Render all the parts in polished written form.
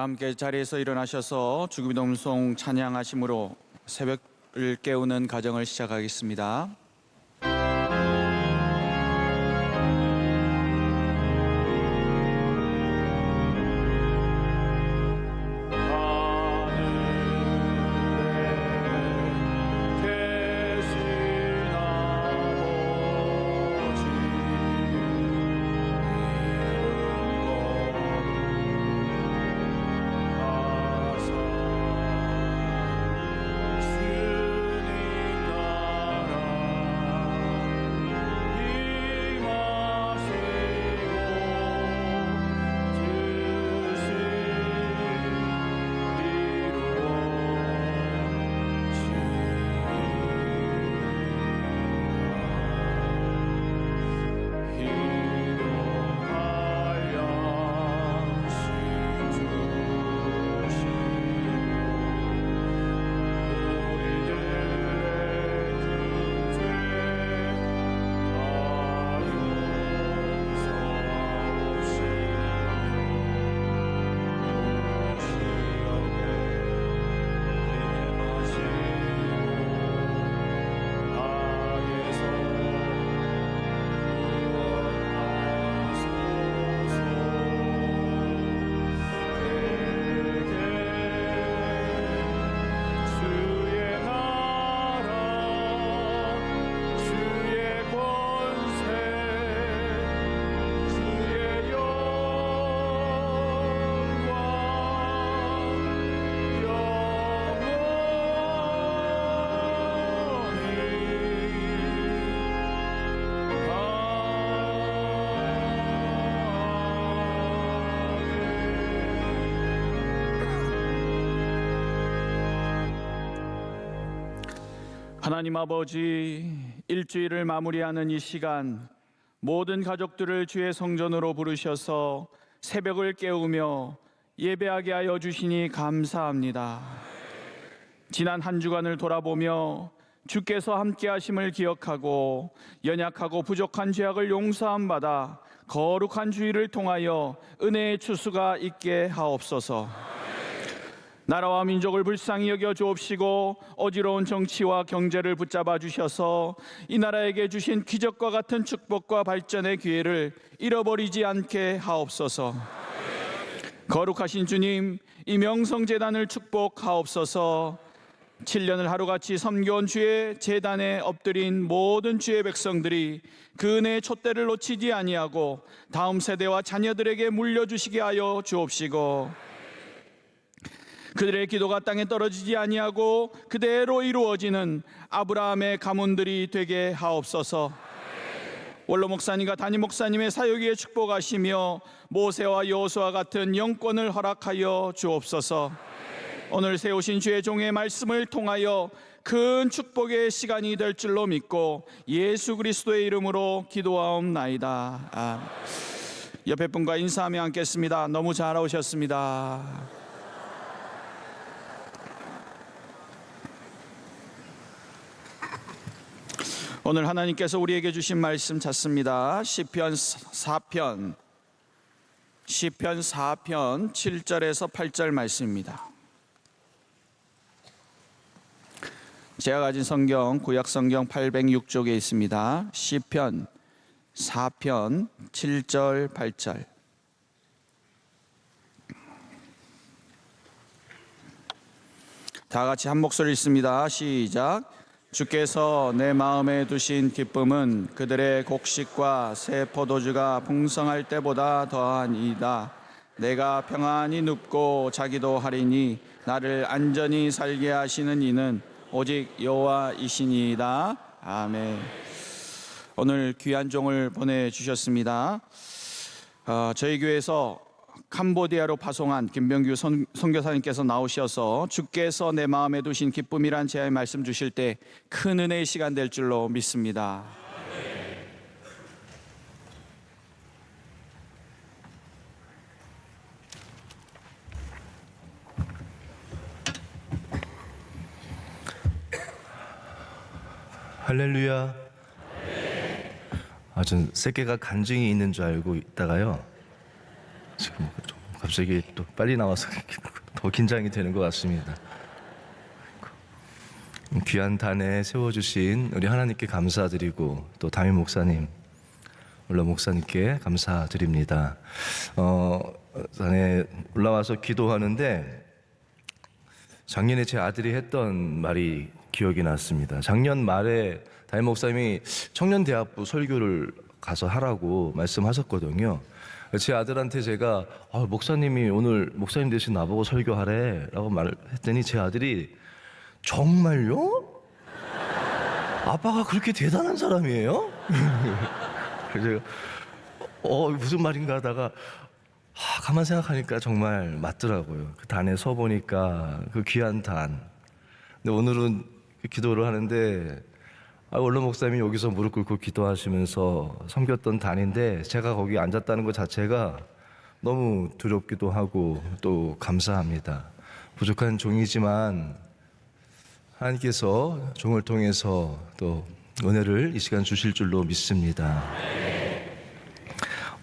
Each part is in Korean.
함께 자리에서 일어나셔서 주기도문송 찬양하심으로 새벽을 깨우는 가정을 시작하겠습니다. 하나님 아버지, 일주일을 마무리하는 이 시간, 모든 가족들을 주의 성전으로 부르셔서 새벽을 깨우며 예배하게 하여 주시니 감사합니다. 지난 한 주간을 돌아보며 주께서 함께 하심을 기억하고 연약하고 부족한 죄악을 용서함 받아 거룩한 주일을 통하여 은혜의 추수가 있게 하옵소서. 나라와 민족을 불쌍히 여겨 주옵시고 어지러운 정치와 경제를 붙잡아 주셔서 이 나라에게 주신 기적과 같은 축복과 발전의 기회를 잃어버리지 않게 하옵소서. 거룩하신 주님, 이 명성재단을 축복하옵소서. 7년을 하루같이 섬겨온 주의 재단에 엎드린 모든 주의 백성들이 그 은혜의 촛대를 놓치지 아니하고 다음 세대와 자녀들에게 물려주시게 하여 주옵시고, 그들의 기도가 땅에 떨어지지 아니하고 그대로 이루어지는 아브라함의 가문들이 되게 하옵소서. 원로 목사님과 담임 목사님의 사역에 축복하시며 모세와 여호수아 같은 영권을 허락하여 주옵소서. 오늘 세우신 주의 종의 말씀을 통하여 큰 축복의 시간이 될 줄로 믿고 예수 그리스도의 이름으로 기도하옵나이다. 아멘. 옆에 분과 인사하며 앉겠습니다. 너무 잘 오셨습니다. 오늘 하나님께서 우리에게 주신 말씀 찾습니다. 시편 4편 7절에서 8절 말씀입니다. 제가 가진 성경 구약 성경 806쪽에 있습니다. 시편 4편 7절 8절. 다 같이 한 목소리 읽습니다. 시작. 주께서 내 마음에 두신 기쁨은 그들의 곡식과 새 포도주가 풍성할 때보다 더하니이다. 내가 평안히 눕고 자기도 하리니 나를 안전히 살게 하시는 이는 오직 여호와이시니이다. 아멘. 오늘 귀한 종을 보내주셨습니다. 저희 교회에서 캄보디아로 파송한 김병규 선교사님께서 나오셔서 주께서 내 마음에 두신 기쁨이란 제의 말씀 주실 때 큰 은혜의 시간 될 줄로 믿습니다. 할렐루야. 전 세계가 간증이 있는 줄 알고 있다가요, 지금 좀 갑자기 또 빨리 나와서 더 긴장이 되는 것 같습니다. 귀한 단에 세워주신 우리 하나님께 감사드리고 또 담임 목사님, 물론 목사님께 감사드립니다. 단에 올라와서 기도하는데 작년에 제 아들이 했던 말이 기억이 났습니다. 작년 말에 담임 목사님이 청년대학부 설교를 가서 하라고 말씀하셨거든요. 제 아들한테 제가 목사님이 오늘 목사님 대신 나보고 설교하래 라고 말했더니 제 아들이 정말요? 아빠가 그렇게 대단한 사람이에요? 그래서 제가 무슨 말인가 하다가 가만 생각하니까 정말 맞더라고요. 그 단에 서 보니까 그 귀한 단. 근데 오늘은 기도를 하는데 원로 목사님이 여기서 무릎 꿇고 기도하시면서 섬겼던 단인데 제가 거기 앉았다는 것 자체가 너무 두렵기도 하고 또 감사합니다. 부족한 종이지만 하나님께서 종을 통해서 또 은혜를 이 시간 주실 줄로 믿습니다.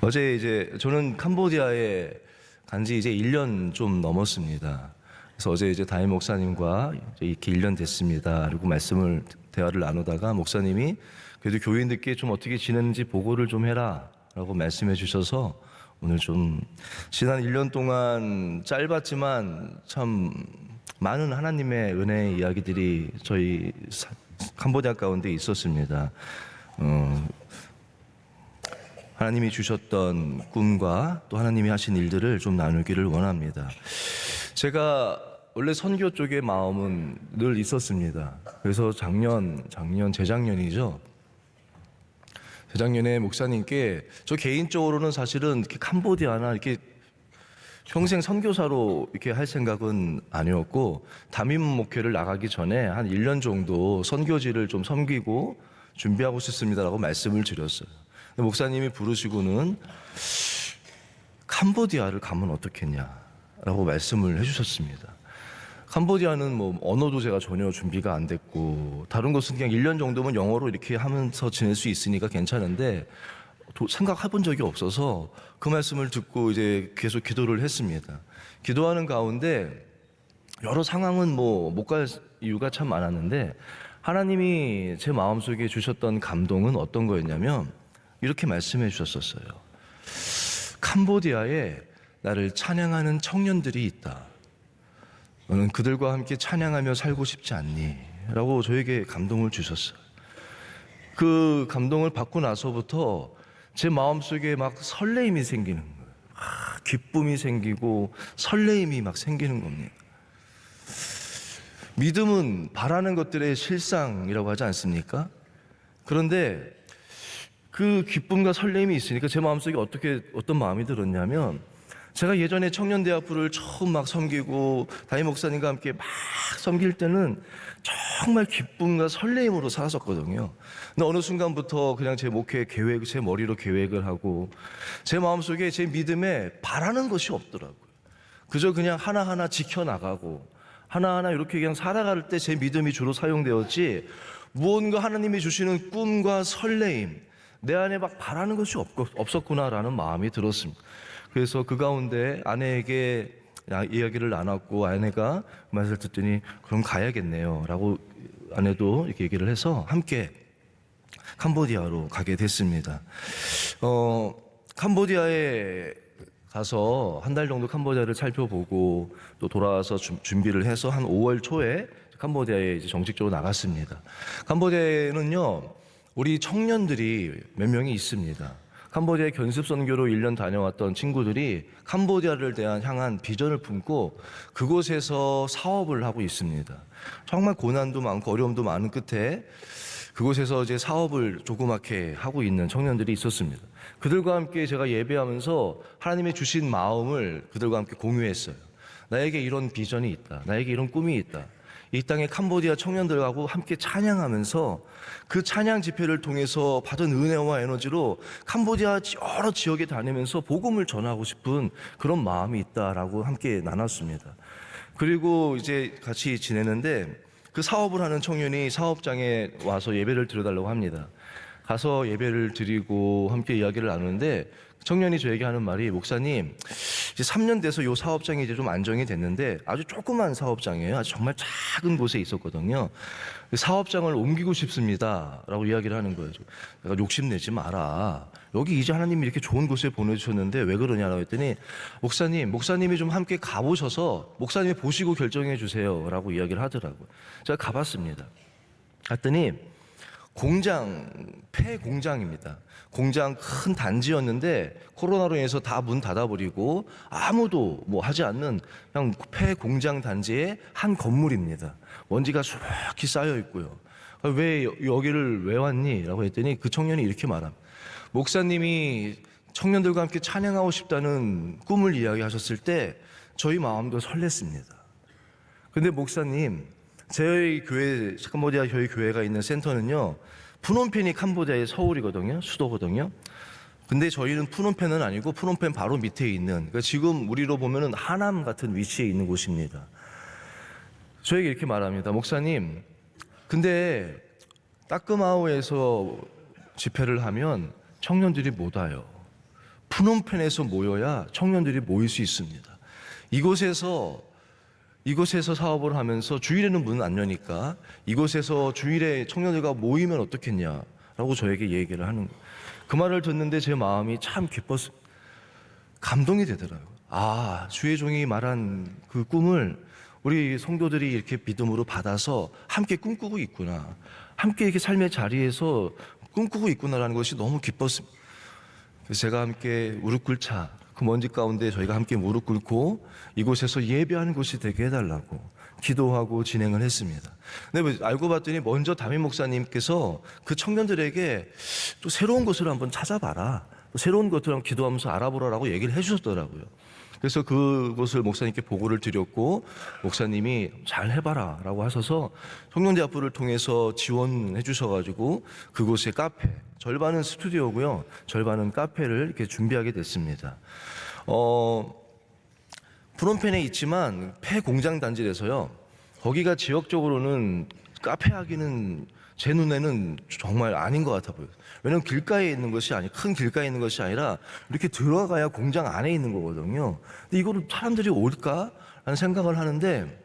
어제 이제 저는 캄보디아에 간지 이제 1년 좀 넘었습니다. 그래서 어제 이제 담임 목사님과 이렇게 1년 됐습니다. 그리고 대화를 나누다가 목사님이 그래도 교인들께 좀 어떻게 지냈는지 보고를 좀 해라라고 말씀해 주셔서 오늘 좀 지난 1년 동안 짧았지만 참 많은 하나님의 은혜의 이야기들이 저희 캄보디아 가운데 있었습니다. 하나님이 주셨던 꿈과 또 하나님이 하신 일들을 좀 나누기를 원합니다. 제가 원래 선교 쪽에 마음은 늘 있었습니다. 그래서 재작년이죠. 재작년에 목사님께 저 개인적으로는 사실은 이렇게 캄보디아나 이렇게 평생 선교사로 이렇게 할 생각은 아니었고 담임 목회를 나가기 전에 한 1년 정도 선교지를 좀 섬기고 준비하고 싶습니다라고 말씀을 드렸어요. 목사님이 부르시고는 캄보디아를 가면 어떻겠냐라고 말씀을 해주셨습니다. 캄보디아는 뭐 언어도 제가 전혀 준비가 안 됐고 다른 것은 그냥 1년 정도면 영어로 이렇게 하면서 지낼 수 있으니까 괜찮은데 생각해 본 적이 없어서 그 말씀을 듣고 이제 계속 기도를 했습니다. 기도하는 가운데 여러 상황은 못 갈 이유가 참 많았는데 하나님이 제 마음속에 주셨던 감동은 어떤 거였냐면 이렇게 말씀해 주셨었어요. 캄보디아에 나를 찬양하는 청년들이 있다. 너는 그들과 함께 찬양하며 살고 싶지 않니? 라고 저에게 감동을 주셨어요. 그 감동을 받고 나서부터 제 마음속에 막 설레임이 생기는 거예요. 기쁨이 생기고 설레임이 막 생기는 겁니다. 믿음은 바라는 것들의 실상이라고 하지 않습니까? 그런데 그 기쁨과 설렘이 있으니까 제 마음속에 어떤 마음이 들었냐면 제가 예전에 청년대학부를 처음 막 섬기고 담임 목사님과 함께 막 섬길 때는 정말 기쁨과 설레임으로 살았었거든요. 근데 어느 순간부터 그냥 제 목회 계획, 제 머리로 계획을 하고 제 마음속에 제 믿음에 바라는 것이 없더라고요. 그저 그냥 하나하나 지켜나가고 하나하나 이렇게 그냥 살아갈 때 제 믿음이 주로 사용되었지 무언가 하나님이 주시는 꿈과 설레임, 내 안에 막 바라는 것이 없었구나라는 마음이 들었습니다. 그래서 그 가운데 아내에게 이야기를 나눴고 아내가 그 말을 듣더니 그럼 가야겠네요 라고 아내도 이렇게 얘기를 해서 함께 캄보디아로 가게 됐습니다. 캄보디아에 가서 한 달 정도 캄보디아를 살펴보고 또 돌아와서 준비를 해서 한 5월 초에 캄보디아에 이제 정식적으로 나갔습니다. 캄보디아에는요 우리 청년들이 몇 명이 있습니다. 캄보디아 견습 선교로 1년 다녀왔던 친구들이 캄보디아를 향한 비전을 품고 그곳에서 사업을 하고 있습니다. 정말 고난도 많고 어려움도 많은 끝에 그곳에서 이제 사업을 조그맣게 하고 있는 청년들이 있었습니다. 그들과 함께 제가 예배하면서 하나님의 주신 마음을 그들과 함께 공유했어요. 나에게 이런 비전이 있다. 나에게 이런 꿈이 있다. 이 땅의 캄보디아 청년들하고 함께 찬양하면서 그 찬양 집회를 통해서 받은 은혜와 에너지로 캄보디아 여러 지역에 다니면서 복음을 전하고 싶은 그런 마음이 있다라고 함께 나눴습니다. 그리고 이제 같이 지내는데 그 사업을 하는 청년이 사업장에 와서 예배를 드려달라고 합니다. 가서 예배를 드리고 함께 이야기를 나누는데 청년이 저에게 하는 말이 목사님 이제 3년 돼서 요 사업장이 이제 좀 안정이 됐는데 아주 조그만 사업장이에요. 아주 정말 작은 곳에 있었거든요. 사업장을 옮기고 싶습니다라고 이야기를 하는 거예요. 내가 욕심내지 마라. 여기 이제 하나님이 이렇게 좋은 곳에 보내주셨는데 왜 그러냐라고 했더니 목사님이 좀 함께 가보셔서 목사님이 보시고 결정해 주세요라고 이야기를 하더라고요. 제가 가봤습니다. 갔더니 폐 공장입니다. 공장 큰 단지였는데 코로나로 인해서 다 문 닫아버리고 아무도 뭐 하지 않는 그냥 폐 공장 단지의 한 건물입니다. 먼지가 수북히 쌓여 있고요. 왜 여기를 왜 왔니? 라고 했더니 그 청년이 이렇게 말합니다. 목사님이 청년들과 함께 찬양하고 싶다는 꿈을 이야기하셨을 때 저희 마음도 설렜습니다. 근데 목사님, 저희 교회, 캄보디아 저희 교회가 있는 센터는요, 푸놈펜이 캄보디아의 서울이거든요, 수도거든요. 근데 저희는 푸놈펜은 아니고 푸놈펜 바로 밑에 있는, 그러니까 지금 우리로 보면은 하남 같은 위치에 있는 곳입니다. 저에게 이렇게 말합니다. 목사님, 근데 따끄마오에서 집회를 하면 청년들이 못 와요. 푸놈펜에서 모여야 청년들이 모일 수 있습니다. 이곳에서 사업을 하면서 주일에는 문을 안 여니까 이곳에서 주일에 청년들과 모이면 어떻겠냐라고 저에게 얘기를 하는 거예요. 그 말을 듣는데 제 마음이 참 기뻤어요. 감동이 되더라고요. 아, 주의 종이 말한 그 꿈을 우리 성도들이 이렇게 믿음으로 받아서 함께 꿈꾸고 있구나. 함께 이렇게 삶의 자리에서 꿈꾸고 있구나라는 것이 너무 기뻤습니다. 그래서 제가 함께 무릎 꿇자. 그 먼지 가운데 저희가 함께 무릎 꿇고 이곳에서 예배하는 곳이 되게 해달라고 기도하고 진행을 했습니다. 근데 알고 봤더니 먼저 담임 목사님께서 그 청년들에게 또 새로운 곳을 한번 찾아봐라. 또 새로운 것들을 한번 기도하면서 알아보라라고 얘기를 해주셨더라고요. 그래서 그곳을 목사님께 보고를 드렸고 목사님이 잘 해봐라 라고 하셔서 청년대학부를 통해서 지원해 주셔가지고 그곳의 카페, 절반은 스튜디오고요, 절반은 카페를 이렇게 준비하게 됐습니다. 프놈펜에 있지만 폐 공장 단지라서요, 거기가 지역적으로는 카페 하기는 제 눈에는 정말 아닌 것 같아 보여요. 왜냐면 길가에 있는 것이 큰 길가에 있는 것이 아니라 이렇게 들어가야 공장 안에 있는 거거든요. 근데 이거를 사람들이 올까라는 생각을 하는데,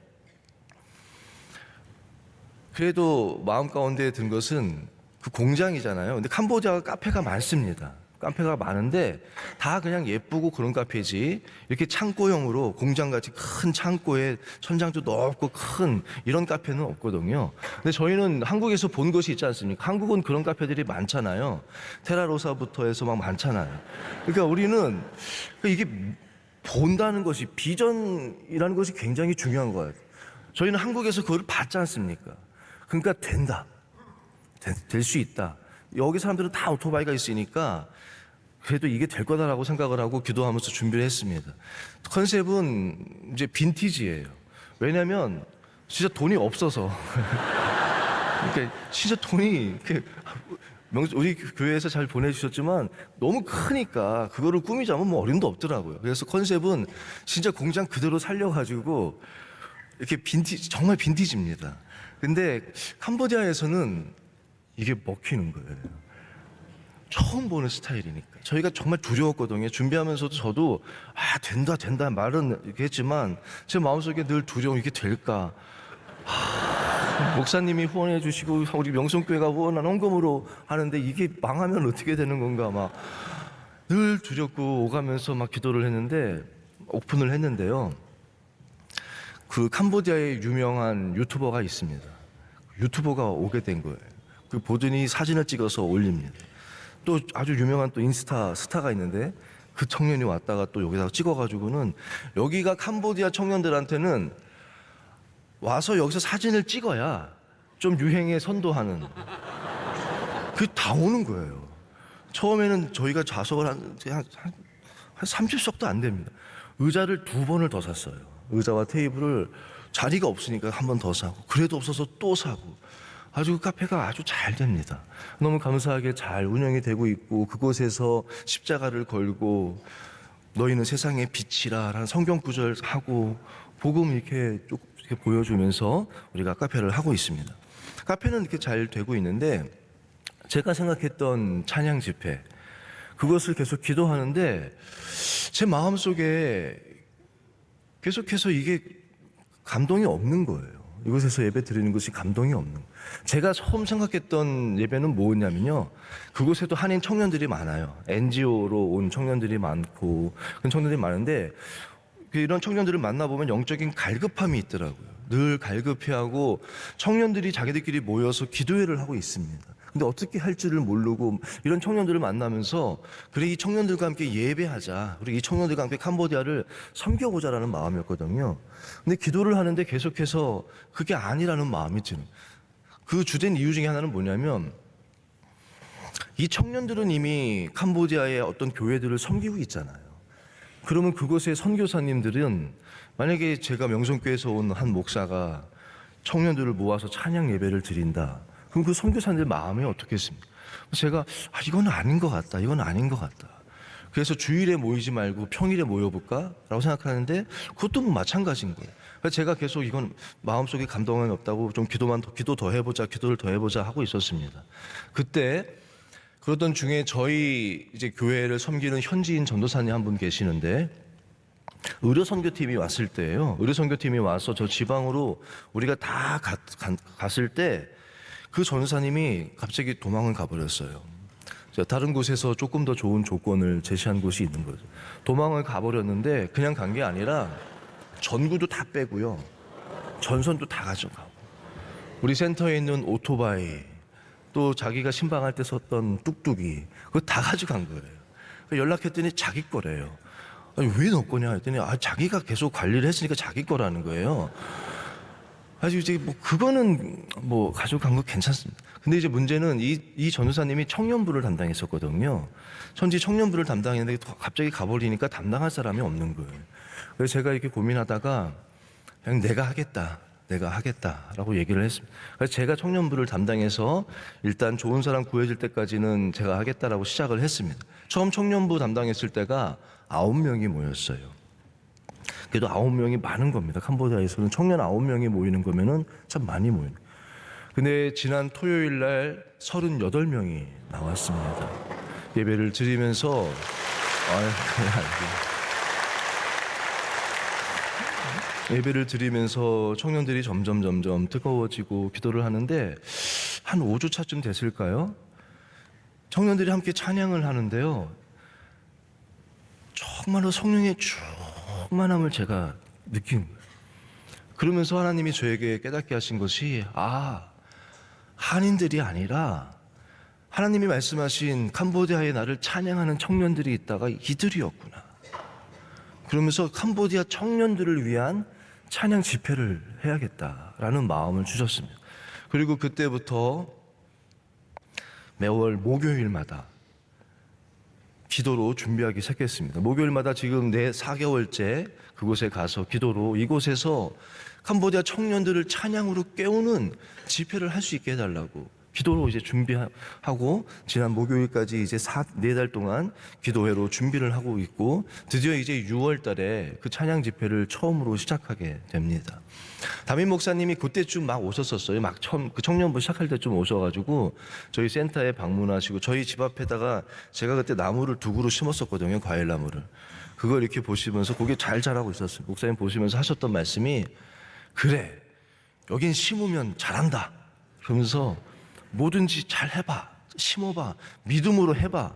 그래도 마음 가운데 든 것은 그 공장이잖아요. 근데 캄보디아가 카페가 많습니다. 카페가 많은데 다 그냥 예쁘고 그런 카페지, 이렇게 창고형으로 공장같이 큰 창고에 천장도 높고 큰 이런 카페는 없거든요. 근데 저희는 한국에서 본 것이 있지 않습니까? 한국은 그런 카페들이 많잖아요. 테라로사부터 해서 막 많잖아요. 그러니까 우리는 이게 본다는 것이, 비전이라는 것이 굉장히 중요한 거예요. 저희는 한국에서 그걸 봤지 않습니까? 그러니까 된다. 될 수 있다. 여기 사람들은 다 오토바이가 있으니까 그래도 이게 될 거다라고 생각을 하고 기도하면서 준비를 했습니다. 컨셉은 이제 빈티지예요. 왜냐면 진짜 돈이 없어서. 그러니까 진짜 돈이 우리 교회에서 잘 보내주셨지만 너무 크니까 그거를 꾸미자면 뭐 어림도 없더라고요. 그래서 컨셉은 진짜 공장 그대로 살려가지고 이렇게 정말 빈티지입니다. 근데 캄보디아에서는 이게 먹히는 거예요. 처음 보는 스타일이니까. 저희가 정말 두려웠거든요. 준비하면서도 저도 된다 말은 이렇게 했지만 제 마음속에 늘 두려움, 이게 될까? 목사님이 후원해 주시고 우리 명성교회가 후원한 헌금으로 하는데 이게 망하면 어떻게 되는 건가, 막 늘 두렵고 오가면서 막 기도를 했는데, 오픈을 했는데요, 그 캄보디아의 유명한 유튜버가 있습니다. 유튜버가 오게 된 거예요. 그 보더니 사진을 찍어서 올립니다. 또 아주 유명한 또 인스타 스타가 있는데 그 청년이 왔다가 또 여기다가 찍어가지고는, 여기가 캄보디아 청년들한테는 와서 여기서 사진을 찍어야 좀 유행에 선도하는, 그게 다 오는 거예요. 처음에는 저희가 좌석을 한 30석도 안 됩니다. 의자를 2번을 더 샀어요. 의자와 테이블을, 자리가 없으니까 한 번 더 사고, 그래도 없어서 또 사고, 아주 그 카페가 아주 잘 됩니다. 너무 감사하게 잘 운영이 되고 있고, 그곳에서 십자가를 걸고 너희는 세상의 빛이라 라는 성경 구절 하고 복음 이렇게 쭉 이렇게 보여주면서 우리가 카페를 하고 있습니다. 카페는 이렇게 잘 되고 있는데, 제가 생각했던 찬양 집회, 그것을 계속 기도하는데 제 마음속에 계속해서 이게 감동이 없는 거예요. 이곳에서 예배 드리는 것이 감동이 없는 거예요. 제가 처음 생각했던 예배는 뭐였냐면요, 그곳에도 한인 청년들이 많아요. NGO로 온 청년들이 많고 그런 청년들이 많은데 이런 청년들을 만나보면 영적인 갈급함이 있더라고요. 늘 갈급해하고 청년들이 자기들끼리 모여서 기도회를 하고 있습니다. 근데 어떻게 할 줄을 모르고 이런 청년들을 만나면서 그래, 이 청년들과 함께 예배하자, 그리고 이 청년들과 함께 캄보디아를 섬겨보자라는 마음이었거든요. 근데 기도를 하는데 계속해서 그게 아니라는 마음이 드는, 그 주된 이유 중에 하나는 뭐냐면 이 청년들은 이미 캄보디아의 어떤 교회들을 섬기고 있잖아요. 그러면 그곳의 선교사님들은, 만약에 제가 명성교회에서 온 한 목사가 청년들을 모아서 찬양 예배를 드린다, 그럼 그 선교사님들 마음이 어떻겠습니까? 제가 이건 아닌 것 같다, 이건 아닌 것 같다. 그래서 주일에 모이지 말고 평일에 모여볼까? 라고 생각하는데 그것도 뭐 마찬가지인 거예요. 그래서 제가 계속 이건 마음속에 감동이 없다고 좀 기도 더 해보자, 기도를 더 해보자 하고 있었습니다. 그때 그러던 중에 저희 이제 교회를 섬기는 현지인 전도사님 한 분 계시는데, 의료 선교팀이 왔을 때예요. 의료 선교팀이 와서 저 지방으로 우리가 다 갔을 때 그 전도사님이 갑자기 도망을 가버렸어요. 다른 곳에서 조금 더 좋은 조건을 제시한 곳이 있는 거죠. 도망을 가버렸는데 그냥 간 게 아니라 전구도 다 빼고요, 전선도 다 가져가고, 우리 센터에 있는 오토바이, 또 자기가 신방할 때 썼던 뚝뚝이, 그거 다 가져간 거예요. 연락했더니 자기 거래요. 아니, 왜 너 거냐 했더니 자기가 계속 관리를 했으니까 자기 거라는 거예요. 아주 이제 뭐 그거는 뭐 가져간 거 괜찮습니다. 근데 이제 문제는 이 전도사님이 청년부를 담당했었거든요. 현지 청년부를 담당했는데 갑자기 가버리니까 담당할 사람이 없는 거예요. 그래서 제가 이렇게 고민하다가 그냥 내가 하겠다라고 얘기를 했습니다. 그래서 제가 청년부를 담당해서 일단 좋은 사람 구해질 때까지는 제가 하겠다라고 시작을 했습니다. 처음 청년부 담당했을 때가 9명이 모였어요. 그래도 9명이 많은 겁니다. 캄보디아에서는 청년 9명이 모이는 거면은 참 많이 모이는 거예요. 근데 지난 토요일 날 38명이 나왔습니다. 예배를 드리면서 예배를 드리면서 청년들이 점점 뜨거워지고 기도를 하는데 한 5주 차쯤 됐을까요? 청년들이 함께 찬양을 하는데요, 정말로 성령의 충만함을 제가 느낀 거예요. 그러면서 하나님이 저에게 깨닫게 하신 것이, 한인들이 아니라 하나님이 말씀하신 캄보디아의 나를 찬양하는 청년들이 있다가 이들이었구나. 그러면서 캄보디아 청년들을 위한 찬양 집회를 해야겠다라는 마음을 주셨습니다. 그리고 그때부터 매월 목요일마다 기도로 준비하기 시작했습니다. 목요일마다 지금 4개월째 그곳에 가서 기도로 이곳에서 캄보디아 청년들을 찬양으로 깨우는 집회를 할 수 있게 해달라고 기도로 이제 준비하고, 지난 목요일까지 이제 4달 동안 기도회로 준비를 하고 있고, 드디어 이제 6월 달에 그 찬양 집회를 처음으로 시작하게 됩니다. 담임 목사님이 그때쯤 막 오셨었어요. 막 처음 그 청년부 시작할 때쯤 오셔가지고 저희 센터에 방문하시고, 저희 집 앞에다가 제가 그때 나무를 2그루 심었었거든요, 과일 나무를. 그걸 이렇게 보시면서 거기에 잘 자라고 있었어요. 목사님 보시면서 하셨던 말씀이, 그래, 여긴 심으면 잘한다. 그러면서 뭐든지 잘 해봐, 심어봐, 믿음으로 해봐.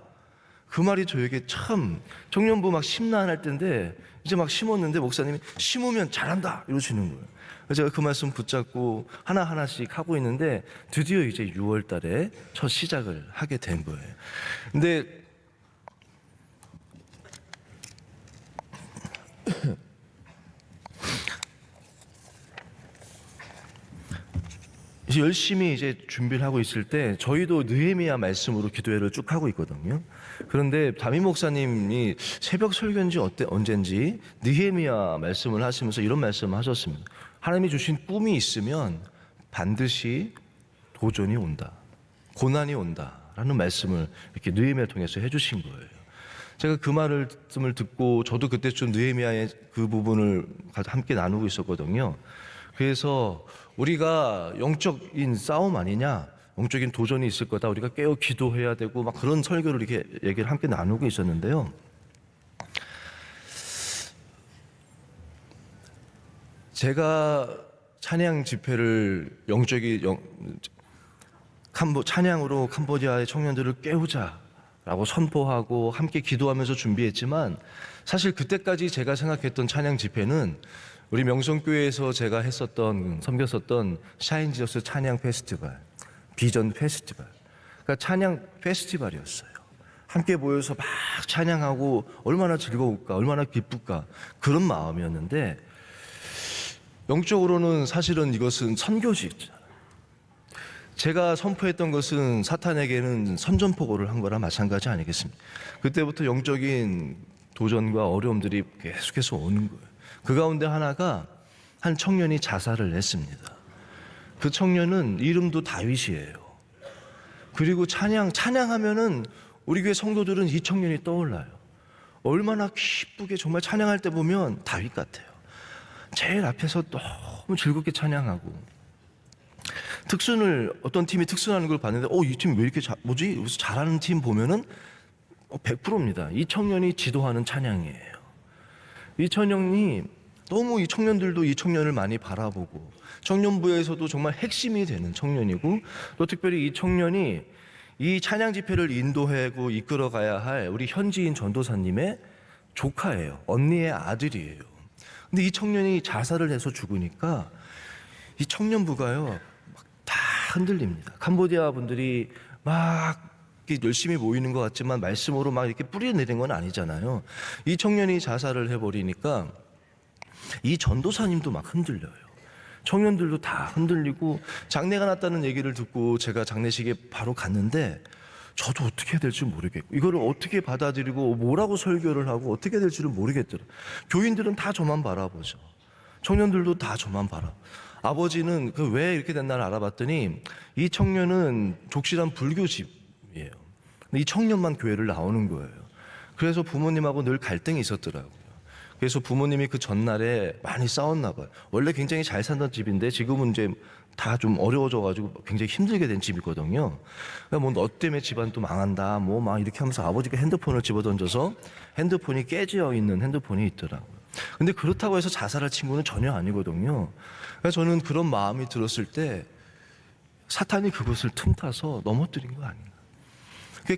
그 말이 저에게 참, 청년부 막 심란할 때인데 이제 막 심었는데 목사님이 심으면 잘한다 이러시는 거예요. 그래서 제가 그 말씀 붙잡고 하나하나씩 하고 있는데 드디어 이제 6월 달에 첫 시작을 하게 된 거예요. 근데 이제 열심히 이제 준비를 하고 있을 때 저희도 느헤미야 말씀으로 기도회를 쭉 하고 있거든요. 그런데 담임 목사님이 새벽 설교인지 언젠지 느헤미야 말씀을 하시면서 이런 말씀을 하셨습니다. 하나님이 주신 꿈이 있으면 반드시 도전이 온다, 고난이 온다라는 말씀을 이렇게 느헤미야를 통해서 해주신 거예요. 제가 그 말씀을 듣고 저도 그때쯤 느헤미야의 그 부분을 함께 나누고 있었거든요. 그래서 우리가 영적인 싸움 아니냐, 영적인 도전이 있을 거다. 우리가 깨어 기도해야 되고 막 그런 설교를 이렇게 얘기를 함께 나누고 있었는데요. 제가 찬양 집회를 찬양으로 캄보디아의 청년들을 깨우자라고 선포하고 함께 기도하면서 준비했지만 사실 그때까지 제가 생각했던 찬양 집회는 우리 명성교회에서 제가 섬겼었던 샤인 지저스 찬양 페스티벌, 비전 페스티벌, 그러니까 찬양 페스티벌이었어요. 함께 모여서 막 찬양하고 얼마나 즐거울까, 얼마나 기쁠까 그런 마음이었는데 영적으로는 사실은 이것은 선교지였잖아요. 제가 선포했던 것은 사탄에게는 선전포고를 한 거나 마찬가지 아니겠습니까? 그때부터 영적인 도전과 어려움들이 계속해서 오는 거예요. 그 가운데 하나가 한 청년이 자살을 했습니다. 그 청년은 이름도 다윗이에요. 그리고 찬양하면은 우리 교회 성도들은 이 청년이 떠올라요. 얼마나 기쁘게 정말 찬양할 때 보면 다윗 같아요. 제일 앞에서 너무 즐겁게 찬양하고 어떤 팀이 특순하는 걸 봤는데 이 팀 왜 이렇게 여기서 잘하는 팀 보면은 100%입니다. 이 청년이 지도하는 찬양이에요. 이 청년이 너무 이 청년들도 이 청년을 많이 바라보고 청년부에서도 정말 핵심이 되는 청년이고 또 특별히 이 청년이 이 찬양 집회를 인도하고 이끌어가야 할 우리 현지인 전도사님의 조카예요. 언니의 아들이에요. 근데 이 청년이 자살을 해서 죽으니까 이 청년부가요 막 다 흔들립니다. 캄보디아 분들이 막 열심히 모이는 것 같지만 말씀으로 막 이렇게 뿌리내린 건 아니잖아요. 이 청년이 자살을 해버리니까 이 전도사님도 막 흔들려요. 청년들도 다 흔들리고 장례가 났다는 얘기를 듣고 제가 장례식에 바로 갔는데 저도 어떻게 해야 될지 모르겠고 이거를 어떻게 받아들이고 뭐라고 설교를 하고 어떻게 해야 될지를 모르겠더라고요. 교인들은 다 저만 바라보죠. 청년들도 다 저만 바라. 아버지는 왜 이렇게 됐나를 알아봤더니 이 청년은 족실한 불교집이에요. 근데 이 청년만 교회를 나오는 거예요. 그래서 부모님하고 늘 갈등이 있었더라고요. 그래서 부모님이 그 전날에 많이 싸웠나 봐요. 원래 굉장히 잘 살던 집인데 지금은 이제 다 좀 어려워져가지고 굉장히 힘들게 된 집이거든요. 그러니까 너 때문에 집안 또 망한다, 막 이렇게 하면서 아버지가 핸드폰을 집어던져서 핸드폰이 깨져 있는 핸드폰이 있더라고요. 근데 그렇다고 해서 자살할 친구는 전혀 아니거든요. 그래서 저는 그런 마음이 들었을 때 사탄이 그것을 틈타서 넘어뜨린 거 아닌가.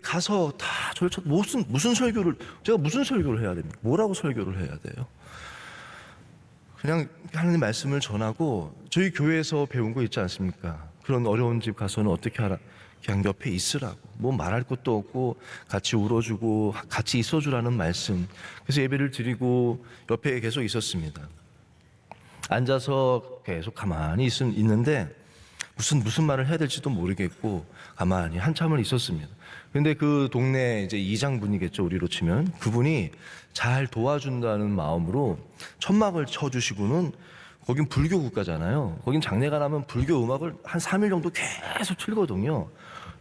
가서 다 저를 무슨 설교를 제가 무슨 설교를 해야 됩니까? 뭐라고 설교를 해야 돼요? 그냥 하나님 말씀을 전하고 저희 교회에서 배운 거 있지 않습니까? 그런 어려운 집 가서는 어떻게 하라? 그냥 옆에 있으라고. 뭐 말할 것도 없고 같이 울어주고 같이 있어주라는 말씀. 그래서 예배를 드리고 옆에 계속 있었습니다. 앉아서 계속 가만히 있는데 무슨 말을 해야 될지도 모르겠고 가만히 한참을 있었습니다. 근데 그 동네 이제 이장분이겠죠, 우리로 치면. 그분이 잘 도와준다는 마음으로 천막을 쳐주시고는 거긴 불교 국가잖아요. 거긴 장례가 나면 불교 음악을 한 3일 정도 계속 틀거든요.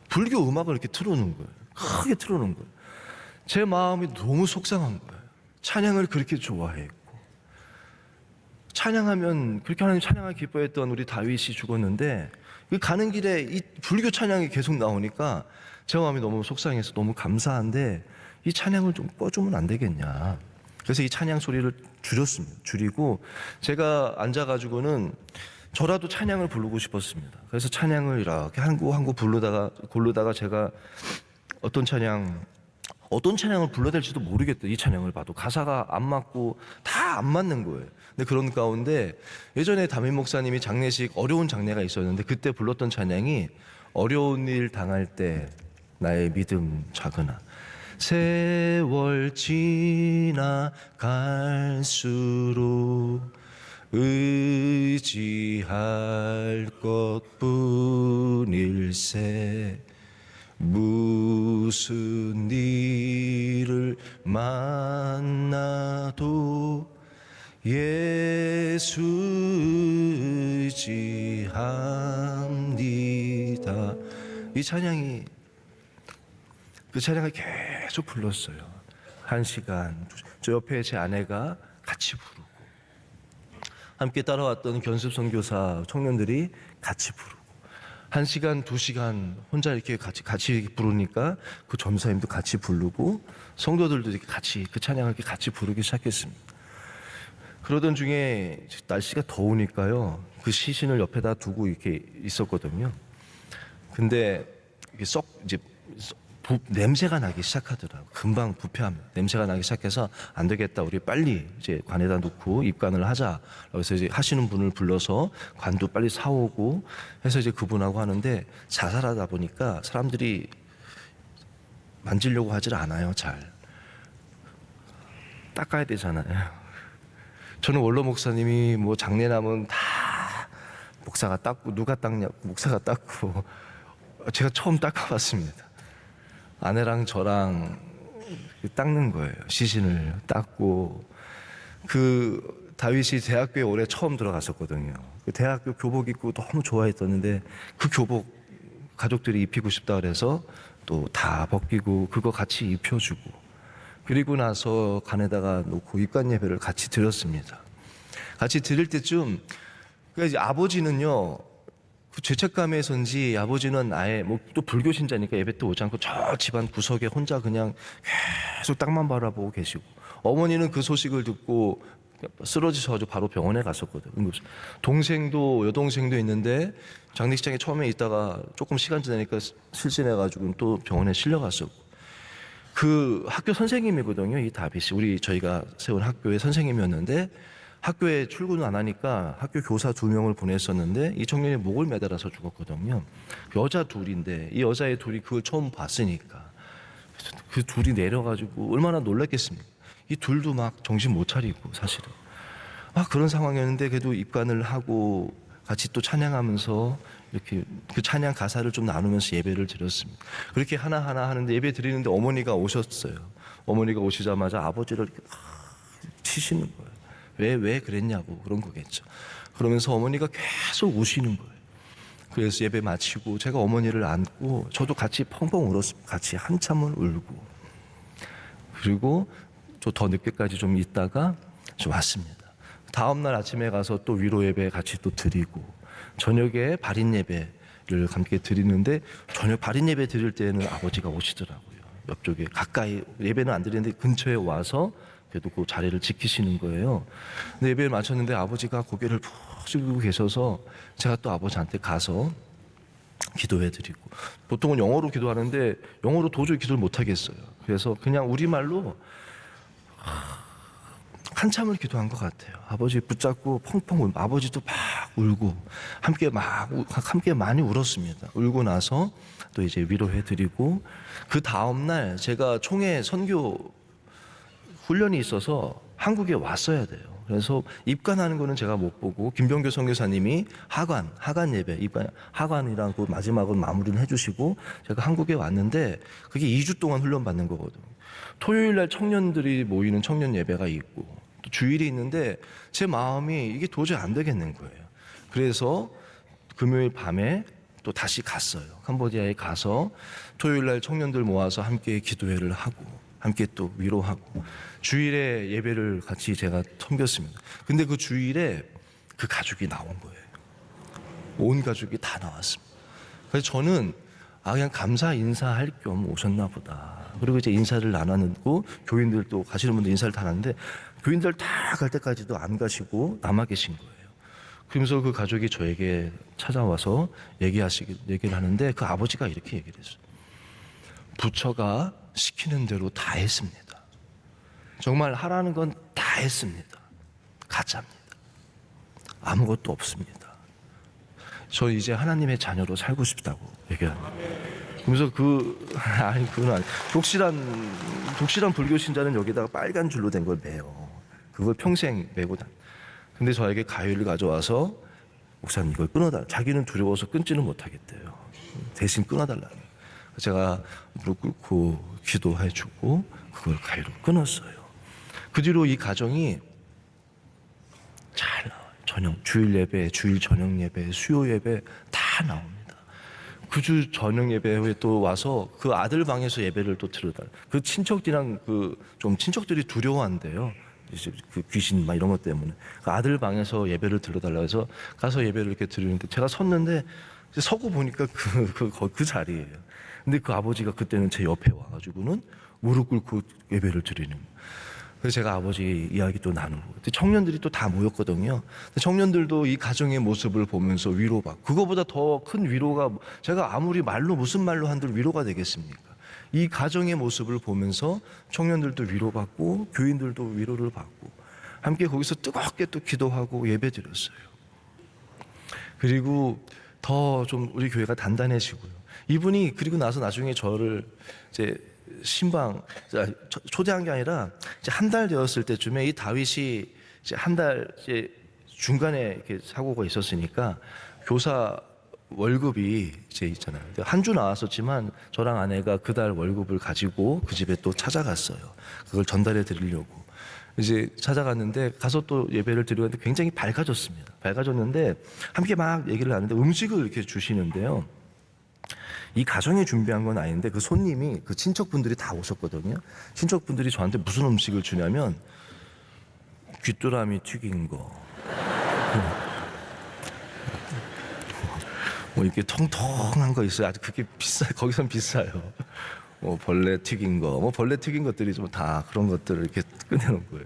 불교 음악을 이렇게 틀어놓은 거예요. 크게 틀어놓은 거예요. 제 마음이 너무 속상한 거예요. 찬양을 그렇게 좋아했고 찬양하면 그렇게 하나님 찬양을 기뻐했던 우리 다윗이 죽었는데 가는 길에 이 불교 찬양이 계속 나오니까 제 마음이 너무 속상해서 너무 감사한데 이 찬양을 좀 꺼주면 안 되겠냐. 그래서 이 찬양 소리를 줄였습니다. 줄이고 제가 앉아가지고는 저라도 찬양을 부르고 싶었습니다. 그래서 찬양을 이렇게 한 곡 고르다가 제가 어떤 찬양을 불러야 될지도 모르겠다. 이 찬양을 봐도 가사가 안 맞고 다 안 맞는 거예요. 근데 그런 가운데 예전에 담임 목사님이 어려운 장례가 있었는데 그때 불렀던 찬양이 어려운 일 당할 때 나의 믿음 작으나 세월 지나갈수록 의지할 것뿐일세 무슨 일을 만나도 예수 의지합니다. 이 찬양이 그 찬양을 계속 불렀어요. 1시간. 저 옆에 제 아내가 같이 부르고 함께 따라왔던 견습 선교사 청년들이 같이 부르고 1시간, 2시간 혼자 이렇게 같이 부르니까 그 전사님도 같이 부르고 성도들도 이렇게 같이 그 찬양을 이렇게 같이 부르기 시작했습니다. 그러던 중에 날씨가 더우니까요. 그 시신을 옆에다 두고 이렇게 있었거든요. 근데 이게 이제 냄새가 나기 시작하더라고요. 금방 부패합니다. 냄새가 나기 시작해서 안 되겠다. 우리 빨리 이제 관에다 놓고 입관을 하자. 그래서 이제 하시는 분을 불러서 관도 빨리 사오고 해서 이제 그분하고 하는데 자살하다 보니까 사람들이 만지려고 하질 않아요. 잘 닦아야 되잖아요. 저는 원로 목사님이 뭐 장례나면 다 목사가 닦고 누가 닦냐고 목사가 닦고 제가 처음 닦아봤습니다. 아내랑 저랑 닦는 거예요. 시신을 닦고 그 다윗이 대학교에 올해 처음 들어갔었거든요. 그 대학교 교복 입고 너무 좋아했었는데 그 교복 가족들이 입히고 싶다 그래서 또 다 벗기고 그거 같이 입혀주고 그리고 나서 간에다가 놓고 입관 예배를 같이 드렸습니다. 같이 드릴 때쯤 그러니까 이제 아버지는요. 그 죄책감에서인지 아버지는 아예 뭐 또 불교 신자니까 예배 때 오지 않고 저 집안 구석에 혼자 그냥 계속 땅만 바라보고 계시고 어머니는 그 소식을 듣고 쓰러지셔가지고 바로 병원에 갔었거든요. 동생도 여동생도 있는데 장례식장에 처음에 있다가 조금 시간 지나니까 실신해가지고 또 병원에 실려갔었고 그 학교 선생님이거든요. 이 다빗이 저희가 세운 학교의 선생님이었는데 학교에 출근을 안 하니까 학교 교사 2명을 보냈었는데 이 청년이 목을 매달아서 죽었거든요. 여자 둘인데 이 여자의 둘이 그걸 처음 봤으니까 그 둘이 내려가지고 얼마나 놀랐겠습니까? 이 둘도 막 정신 못 차리고 사실은 막 그런 상황이었는데 그래도 입관을 하고 같이 또 찬양하면서 이렇게 그 찬양 가사를 좀 나누면서 예배를 드렸습니다. 그렇게 하나하나 하는데 예배 드리는데 어머니가 오셨어요. 어머니가 오시자마자 아버지를 이렇게 치시는 거예요. 왜 그랬냐고 그런 거겠죠. 그러면서 어머니가 계속 우시는 거예요. 그래서 예배 마치고 제가 어머니를 안고 저도 같이 펑펑 울었습니다. 같이 한참을 울고 그리고 저 더 늦게까지 좀 있다가 좀 왔습니다. 다음 날 아침에 가서 또 위로 예배 같이 또 드리고 저녁에 발인 예배를 함께 드리는데 저녁 발인 예배 드릴 때는 아버지가 오시더라고요. 옆쪽에 가까이 예배는 안 드리는데 근처에 와서 그래도 그 자리를 지키시는 거예요. 근데 예배를 마쳤는데 아버지가 고개를 푹 숙이고 계셔서 제가 또 아버지한테 가서 기도해드리고 보통은 영어로 기도하는데 영어로 도저히 기도를 못 하겠어요. 그래서 그냥 우리말로 한참을 기도한 것 같아요. 아버지 붙잡고 펑펑 울고 아버지도 막 울고 함께 많이 울었습니다. 울고 나서 또 이제 위로해드리고 그 다음 날 제가 총회 선교 훈련이 있어서 한국에 왔어야 돼요. 그래서 입관하는 거는 제가 못 보고 김병교 선교사님이 하관 예배, 하관이랑 그 마지막으로 마무리를 해주시고 제가 한국에 왔는데 그게 2주 동안 훈련 받는 거거든요. 토요일 날 청년들이 모이는 청년 예배가 있고 또 주일이 있는데 제 마음이 이게 도저히 안 되겠는 거예요. 그래서 금요일 밤에 또 다시 갔어요. 캄보디아에 가서 토요일 날 청년들 모아서 함께 기도회를 하고 함께 또 위로하고 주일에 예배를 같이 제가 섬겼습니다. 근데 그 주일에 그 가족이 나온 거예요. 온 가족이 다 나왔습니다. 그래서 저는 그냥 감사 인사할 겸 오셨나 보다. 그리고 이제 인사를 나누고 교인들도 가시는 분들 인사를 다 하는데 교인들 다 갈 때까지도 안 가시고 남아 계신 거예요. 그러면서 그 가족이 저에게 찾아와서 얘기를 하는데 그 아버지가 이렇게 얘기를 했어요. 부처가 시키는 대로 다 했습니다. 정말 하라는 건 다 했습니다. 가짜입니다. 아무것도 없습니다. 저 이제 하나님의 자녀로 살고 싶다고 얘기합니다. 그러면서 그건 아니. 독실한 불교 신자는 여기다가 빨간 줄로 된 걸 매요. 그걸 평생 매고 근데 저에게 가위를 가져와서 목사님 이걸 끊어달라. 자기는 두려워서 끊지는 못하겠대요. 대신 끊어달라는. 제가 무릎 꿇고 기도해주고 그걸 가위로 끊었어요. 그 뒤로 이 가정이 잘 나와요. 주일 예배, 주일 저녁 예배, 수요 예배 다 나옵니다. 그 주 저녁 예배 후에 또 와서 그 아들 방에서 예배를 또 들어달라. 그 친척들이랑 좀 친척들이 두려워한대요. 이제 그 귀신 막 이런 것 때문에 그 아들 방에서 예배를 들어달라 해서 가서 예배를 이렇게 드리는데 제가 섰는데 서고 보니까 그 자리예요. 근데 그 아버지가 그때는 제 옆에 와가지고는 무릎 꿇고 예배를 드리는 거예요. 그래서 제가 아버지 이야기 또 나누고, 청년들이 또 다 모였거든요. 청년들도 이 가정의 모습을 보면서 위로받고, 그거보다 더 큰 위로가 제가 아무리 무슨 말로 한들 위로가 되겠습니까? 이 가정의 모습을 보면서 청년들도 위로받고 교인들도 위로를 받고 함께 거기서 뜨겁게 또 기도하고 예배드렸어요. 그리고 더 좀 우리 교회가 단단해지고요. 이분이 그리고 나서 나중에 저를 이제 초대한 게 아니라 이제 한 달 되었을 때쯤에 이 다윗이 이제 한 달 이제 중간에 이렇게 사고가 있었으니까 교사 월급이 이제 있잖아요. 한 주 나왔었지만 저랑 아내가 그달 월급을 가지고 그 집에 또 찾아갔어요. 그걸 전달해 드리려고 이제 찾아갔는데 가서 또 예배를 드리는데 굉장히 밝아졌습니다. 밝아졌는데 함께 막 얘기를 하는데 음식을 이렇게 주시는데요. 이 가정에 준비한 건 아닌데 그 손님이 그 친척분들이 다 오셨거든요. 친척분들이 저한테 무슨 음식을 주냐면 귀뚜라미 튀긴 거, 뭐 이렇게 통통한 거 있어요. 아주 그게 거기선 비싸요. 뭐 벌레 튀긴 거, 뭐 벌레 튀긴 것들이 좀 다 그런 것들을 이렇게 꺼내놓은 거예요.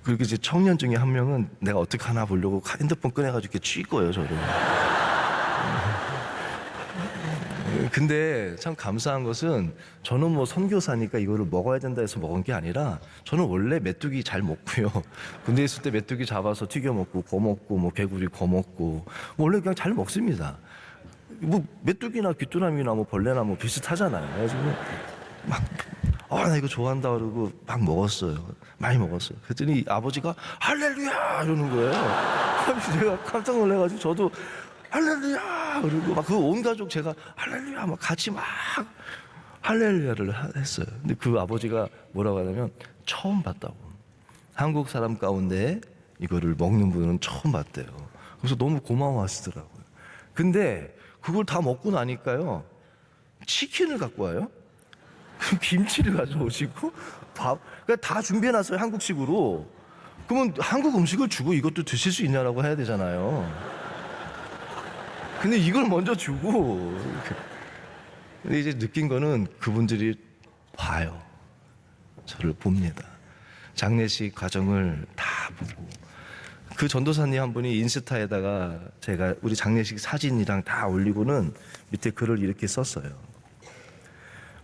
그리고 이제 청년 중에 한 명은 내가 어떻게 하나 보려고 핸드폰 꺼내가지고 이렇게 쥐 거예요, 저를. 근데 참 감사한 것은 저는 뭐 선교사니까 이거를 먹어야 된다 해서 먹은 게 아니라 저는 원래 메뚜기 잘 먹고요. 군대에 있을 때 메뚜기 잡아서 튀겨 먹고 거 먹고 뭐 개구리 거 먹고 원래 그냥 잘 먹습니다. 뭐 메뚜기나 귀뚜라미나 뭐 벌레나 뭐 비슷하잖아요. 그래서 나 이거 좋아한다 그러고 막 먹었어요. 많이 먹었어요. 그랬더니 아버지가 할렐루야 이러는 거예요. 제가 깜짝 놀라가지고 저도 할렐루야 그리고 막 그 온 가족 제가 할렐루야 막 같이 막 할렐루야를 했어요. 근데 그 아버지가 뭐라고 하냐면 처음 봤다고. 한국 사람 가운데 이거를 먹는 분은 처음 봤대요. 그래서 너무 고마워하시더라고요. 근데 그걸 다 먹고 나니까요 치킨을 갖고 와요. 김치를 가져오시고 밥, 그러니까 다 준비해놨어요 한국식으로. 그러면 한국 음식을 주고 이것도 드실 수 있냐라고 해야 되잖아요. 근데 이걸 먼저 주고. 근데 이제 느낀 거는 그분들이 봐요. 저를 봅니다. 장례식 과정을 다 보고. 그 전도사님 한 분이 인스타에다가 제가 우리 장례식 사진이랑 다 올리고는 밑에 글을 이렇게 썼어요.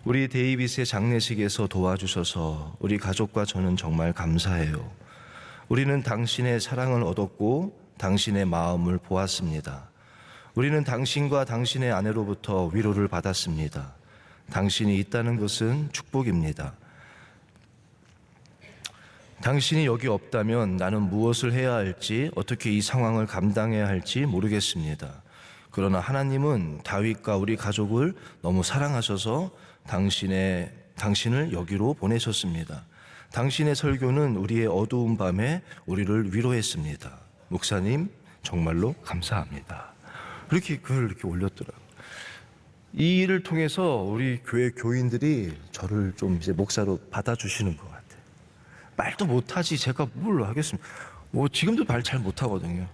우리 데이빗의 장례식에서 도와주셔서 우리 가족과 저는 정말 감사해요. 우리는 당신의 사랑을 얻었고 당신의 마음을 보았습니다. 우리는 당신과 당신의 아내로부터 위로를 받았습니다. 당신이 있다는 것은 축복입니다. 당신이 여기 없다면 나는 무엇을 해야 할지, 어떻게 이 상황을 감당해야 할지 모르겠습니다. 그러나 하나님은 다윗과 우리 가족을 너무 사랑하셔서 당신을 여기로 보내셨습니다. 당신의 설교는 우리의 어두운 밤에 우리를 위로했습니다. 목사님, 정말로 감사합니다. 이렇게 글을 이렇게 올렸더라고요. 이 일을 통해서 우리 교회 교인들이 저를 좀 이제 목사로 받아주시는 것 같아요. 말도 못하지 제가 뭘 하겠습니까? 뭐 지금도 말 잘 못하거든요.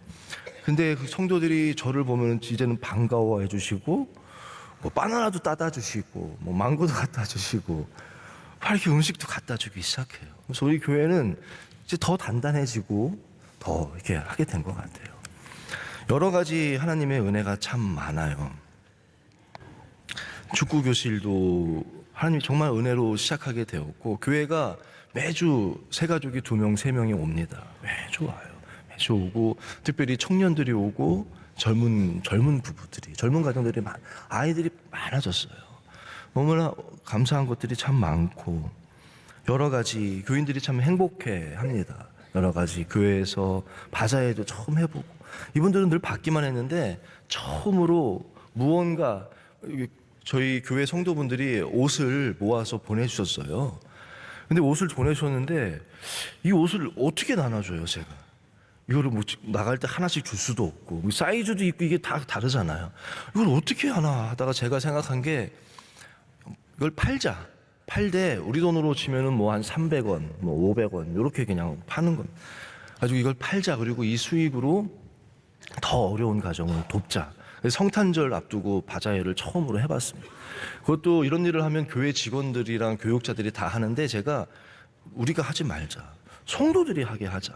근데 그 성도들이 저를 보면 이제는 반가워해 주시고 뭐 바나나도 따다 주시고 뭐 망고도 갖다 주시고 이렇게 음식도 갖다 주기 시작해요. 그래서 우리 교회는 이제 더 단단해지고 더 이렇게 하게 된 것 같아요. 여러 가지 하나님의 은혜가 참 많아요. 축구 교실도 하나님이 정말 은혜로 시작하게 되었고 교회가 매주 새 가족이 2명, 3명이 옵니다. 매주 와요. 매주 오고 특별히 청년들이 오고 젊은 부부들이, 젊은 가정들이 아이들이 많아졌어요. 너무나 감사한 것들이 참 많고 여러 가지 교인들이 참 행복해합니다. 여러 가지 교회에서 바자회도 처음 해보고 이분들은 늘 받기만 했는데 처음으로 무언가 저희 교회 성도분들이 옷을 모아서 보내주셨어요. 근데 옷을 보내주셨는데 이 옷을 어떻게 나눠줘요 제가? 이거를 뭐 나갈 때 하나씩 줄 수도 없고 사이즈도 있고 이게 다 다르잖아요. 이걸 어떻게 하나 하다가 제가 생각한 게 이걸 팔되 우리 돈으로 치면은 뭐 한 300원, 뭐 500원 이렇게 그냥 파는 겁니다. 가지고 이걸 팔자. 그리고 이 수익으로 더 어려운 가정을 돕자. 그래서 성탄절 앞두고 바자회를 처음으로 해봤습니다. 그것도 이런 일을 하면 교회 직원들이랑 교육자들이 다 하는데 제가 우리가 하지 말자. 성도들이 하게 하자.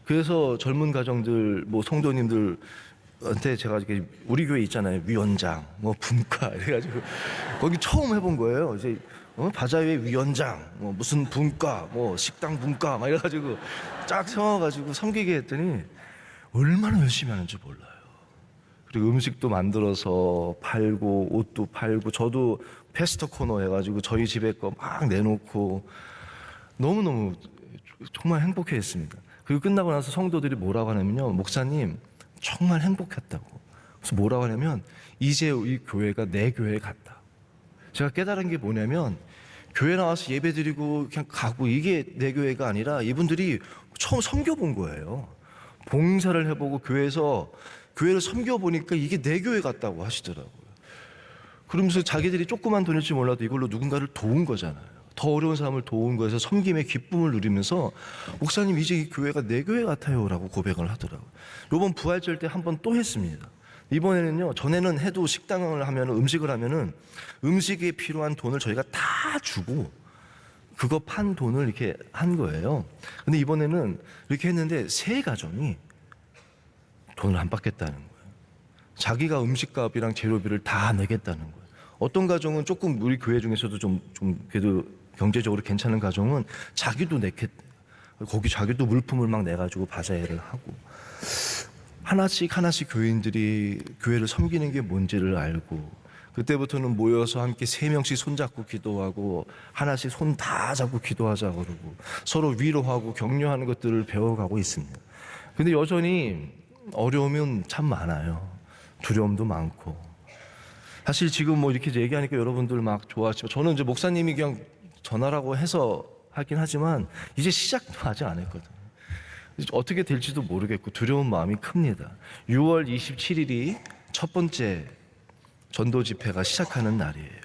그래서 젊은 가정들, 뭐 성도님들한테 제가 이렇게 우리 교회 있잖아요. 위원장, 뭐 분과 이래가지고 거기 처음 해본 거예요. 이제 바자회 위원장, 뭐 무슨 분과, 뭐 식당 분과 막 이래가지고 쫙 세워가지고 섬기게 했더니 얼마나 열심히 하는지 몰라요. 그리고 음식도 만들어서 팔고 옷도 팔고 저도 페스터 코너 해가지고 저희 집에 거 막 내놓고 너무너무 정말 행복해했습니다. 그리고 끝나고 나서 성도들이 뭐라고 하냐면요, 목사님 정말 행복했다고. 그래서 뭐라고 하냐면 이제 이 교회가 내 교회 같다. 제가 깨달은 게 뭐냐면 교회 나와서 예배드리고 그냥 가고 이게 내 교회가 아니라 이분들이 처음 섬겨본 거예요. 봉사를 해보고 교회에서 교회를 섬겨보니까 이게 내 교회 같다고 하시더라고요. 그러면서 자기들이 조그만 돈일지 몰라도 이걸로 누군가를 도운 거잖아요. 더 어려운 사람을 도운 거에서 섬김의 기쁨을 누리면서 목사님 이제 이 교회가 내 교회 같아요 라고 고백을 하더라고요. 이번 부활절 때 한 번 또 했습니다. 이번에는요, 전에는 해도 식당을 하면 음식을 하면은 음식에 필요한 돈을 저희가 다 주고 그거 판 돈을 이렇게 한 거예요. 근데 이번에는 이렇게 했는데 세 가정이 돈을 안 받겠다는 거예요. 자기가 음식값이랑 재료비를 다 내겠다는 거예요. 어떤 가정은 조금 우리 교회 중에서도 좀 그래도 경제적으로 괜찮은 가정은 자기도 내겠다. 거기 자기도 물품을 막 내가지고 바자회를 하고 하나씩 교인들이 교회를 섬기는 게 뭔지를 알고 그때부터는 모여서 함께 3명씩 손잡고 기도하고 하나씩 손 다 잡고 기도하자 그러고 서로 위로하고 격려하는 것들을 배워가고 있습니다. 근데 여전히 어려움은 참 많아요. 두려움도 많고. 사실 지금 뭐 이렇게 얘기하니까 여러분들 막 좋아하시지만 저는 이제 목사님이 그냥 전화라고 해서 하긴 하지만 이제 시작도 아직 안 했거든요. 어떻게 될지도 모르겠고 두려운 마음이 큽니다. 6월 27일이 첫 번째 전도 집회가 시작하는 날이에요.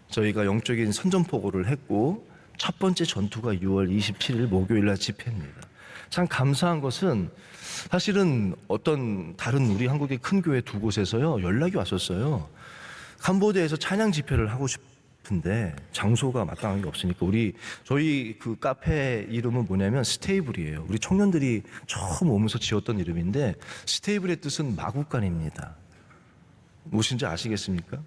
저희가 영적인 선전포고를 했고 첫 번째 전투가 6월 27일 목요일 날 집회입니다. 참 감사한 것은 사실은 어떤 다른 우리 한국의 큰 교회 두 곳에서요 연락이 왔었어요. 캄보디아에서 찬양 집회를 하고 싶은데 장소가 마땅한 게 없으니까 저희 그 카페 이름은 뭐냐면 스테이블이에요. 우리 청년들이 처음 오면서 지었던 이름인데 스테이블의 뜻은 마구간입니다. 무엇인지 아시겠습니까?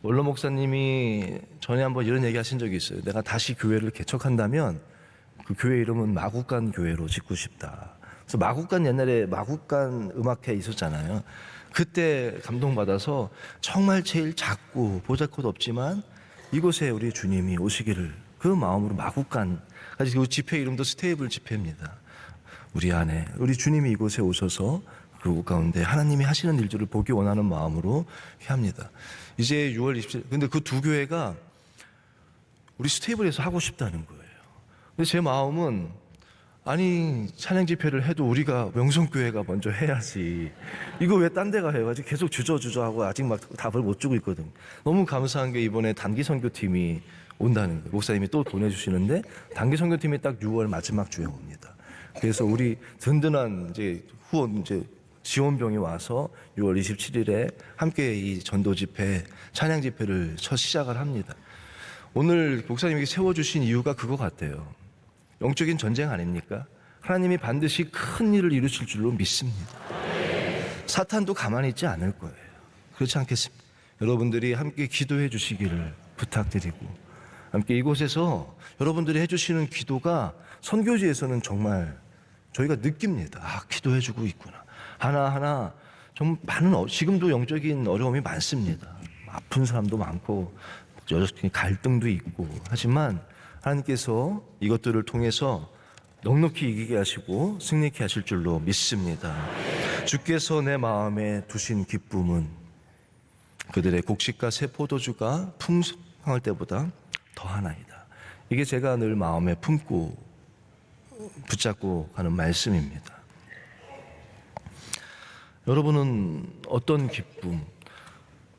원로 목사님이 전에 한번 이런 얘기 하신 적이 있어요. 내가 다시 교회를 개척한다면 그 교회 이름은 마구간 교회로 짓고 싶다. 그래서 마구간 옛날에 마구간 음악회 있었잖아요. 그때 감동받아서 정말 제일 작고 보잘것 없지만 이곳에 우리 주님이 오시기를 그 마음으로 마구간, 그 집회 이름도 스테이블 집회입니다. 우리 안에 우리 주님이 이곳에 오셔서 그 가운데 하나님이 하시는 일들을 보기 원하는 마음으로 합니다. 이제 6월 27일 근데 그 두 교회가 우리 스테이블에서 하고 싶다는 거예요. 근데 제 마음은 아니 찬양 집회를 해도 우리가 명성교회가 먼저 해야지 이거 왜 딴 데가 해가지고 계속 주저하고 아직 막 답을 못 주고 있거든. 너무 감사한 게 이번에 단기 선교팀이 온다는 거예요. 목사님이 또 보내주시는데 단기 선교팀이 딱 6월 마지막 주에 옵니다. 그래서 우리 든든한 이제 후원 이제 지원병이 와서 6월 27일에 함께 이 전도 집회 찬양 집회를 첫 시작을 합니다. 오늘 목사님이 세워주신 이유가 그거 같아요. 영적인 전쟁 아닙니까? 하나님이 반드시 큰 일을 이루실 줄로 믿습니다. 사탄도 가만히 있지 않을 거예요. 그렇지 않겠습니까? 여러분들이 함께 기도해 주시기를 부탁드리고 함께 이곳에서 여러분들이 해주시는 기도가 선교지에서는 정말 저희가 느낍니다. 아, 기도해 주고 있구나. 하나하나 좀 많은 지금도 영적인 어려움이 많습니다. 아픈 사람도 많고 여전히 갈등도 있고 하지만 하나님께서 이것들을 통해서 넉넉히 이기게 하시고 승리케 하실 줄로 믿습니다. 주께서 내 마음에 두신 기쁨은 그들의 곡식과 새 포도주가 풍성할 때보다 더하나이다. 이게 제가 늘 마음에 품고 붙잡고 가는 말씀입니다. 여러분은 어떤 기쁨,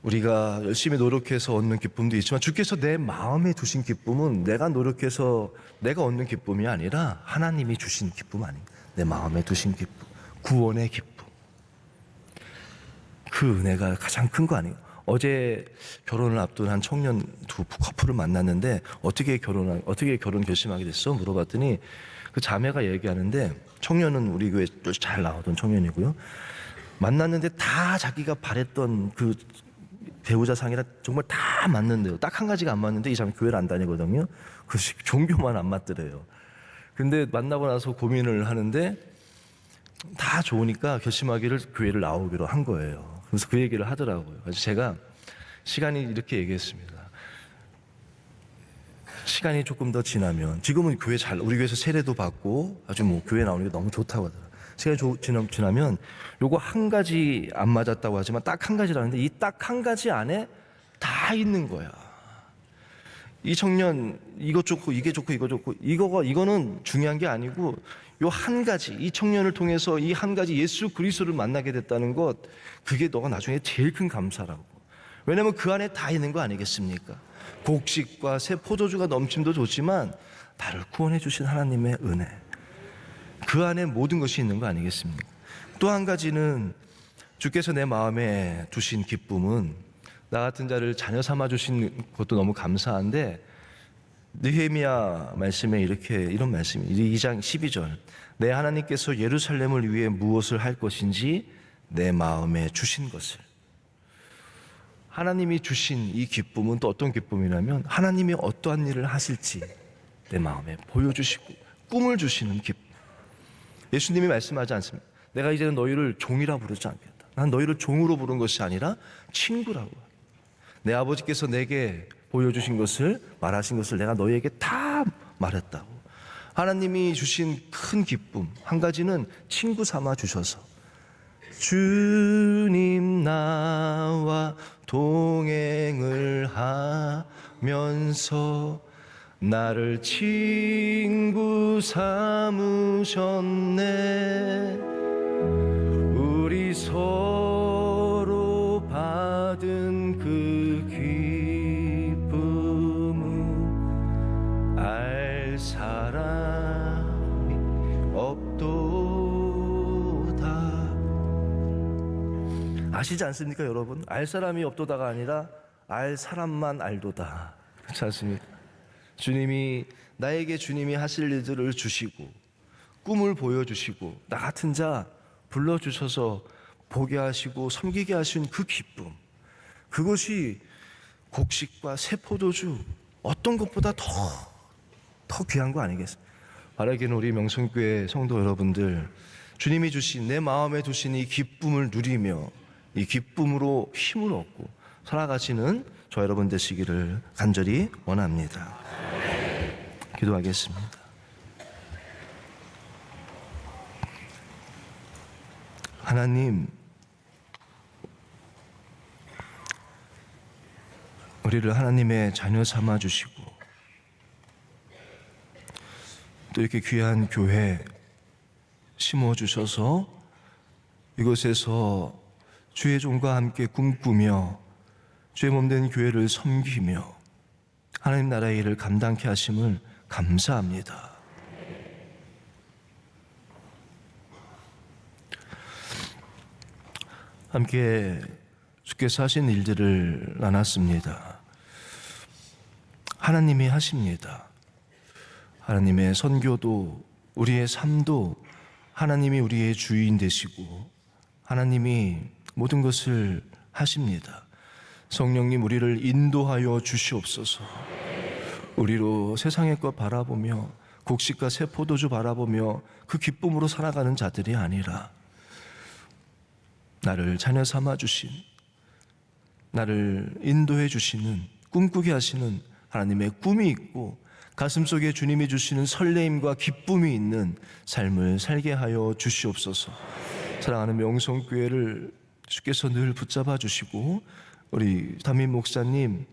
우리가 열심히 노력해서 얻는 기쁨도 있지만 주께서 내 마음에 두신 기쁨은 내가 노력해서 내가 얻는 기쁨이 아니라 하나님이 주신 기쁨 아닙니다. 내 마음에 두신 기쁨, 구원의 기쁨. 그 은혜가 가장 큰 거 아니에요? 어제 결혼을 앞둔 한 청년 두 커플을 만났는데 어떻게 결혼 결심하게 됐어? 물어봤더니 그 자매가 얘기하는데, 청년은 우리 교회 잘 나오던 청년이고요. 만났는데 다 자기가 바랬던 그 배우자 상이라 정말 다 맞는데요. 딱 한 가지가 안 맞는데 이 자매 교회를 안 다니거든요. 그 종교만 안 맞더래요. 근데 만나고 나서 고민을 하는데 다 좋으니까 결심하기를 교회를 나오기로 한 거예요. 그래서 그 얘기를 하더라고요. 그래서 제가 시간이 이렇게 얘기했습니다. 시간이 조금 더 지나면, 지금은 교회 우리 교회에서 세례도 받고 아주 뭐 교회 나오는 게 너무 좋다고 하더라고요. 시간이 지나면 요거 한 가지 안 맞았다고 하지만 딱 한 가지라는데 이 딱 한 가지 안에 다 있는 거야. 이 청년 이것 좋고 이게 좋고 이거 좋고 이거는 중요한 게 아니고 요 한 가지, 이 청년을 통해서 이 한 가지 예수 그리스도를 만나게 됐다는 것, 그게 너가 나중에 제일 큰 감사라고. 왜냐면 그 안에 다 있는 거 아니겠습니까? 곡식과 새 포도주가 넘침도 좋지만 나를 구원해 주신 하나님의 은혜, 그 안에 모든 것이 있는 거 아니겠습니까? 또 한 가지는 주께서 내 마음에 두신 기쁨은, 나 같은 자를 자녀 삼아 주신 것도 너무 감사한데, 느헤미야 말씀에 이런 말씀이 2장 12절, 내 하나님께서 예루살렘을 위해 무엇을 할 것인지 내 마음에 주신 것을. 하나님이 주신 이 기쁨은 또 어떤 기쁨이냐면, 하나님이 어떠한 일을 하실지 내 마음에 보여주시고 꿈을 주시는 기쁨. 예수님이 말씀하지 않습니까? 내가 이제는 너희를 종이라 부르지 않겠다. 난 너희를 종으로 부른 것이 아니라 친구라고. 내 아버지께서 내게 보여주신 것을, 말하신 것을 내가 너희에게 다 말했다고. 하나님이 주신 큰 기쁨 한 가지는 친구 삼아 주셔서, 주님 나와 동행을 하면서 나를 친구 삼으셨네. 우리 서로 받은 그 기쁨은 알 사람이 없도다. 아시지 않습니까, 여러분? 알 사람이 없도다가 아니라 알 사람만 알도다. 그렇지 않습니까? 주님이 하실 일들을 주시고 꿈을 보여주시고 나 같은 자 불러주셔서 보게 하시고 섬기게 하신 그 기쁨, 그것이 곡식과 새 포도주 어떤 것보다 더 귀한 거 아니겠습니까? 바라기는 우리 명성교회 성도 여러분들, 주님이 주신, 내 마음에 두신 이 기쁨을 누리며 이 기쁨으로 힘을 얻고 살아가시는 저 여러분 되시기를 간절히 원합니다. 기도하겠습니다. 하나님, 우리를 하나님의 자녀 삼아 주시고 또 이렇게 귀한 교회 심어 주셔서 이곳에서 주의 종과 함께 꿈꾸며 주의 몸된 교회를 섬기며 하나님 나라의 일을 감당케 하심을 감사합니다. 함께 주께서 하신 일들을 나눴습니다. 하나님이 하십니다. 하나님의 선교도, 우리의 삶도 하나님이 우리의 주인 되시고 하나님이 모든 것을 하십니다. 성령님, 우리를 인도하여 주시옵소서. 우리로 세상의 것 바라보며 곡식과 새 포도주 바라보며 그 기쁨으로 살아가는 자들이 아니라 나를 자녀 삼아 주신, 나를 인도해 주시는, 꿈꾸게 하시는 하나님의 꿈이 있고 가슴속에 주님이 주시는 설레임과 기쁨이 있는 삶을 살게 하여 주시옵소서. 사랑하는 명성교회를 주께서 늘 붙잡아 주시고 우리 담임 목사님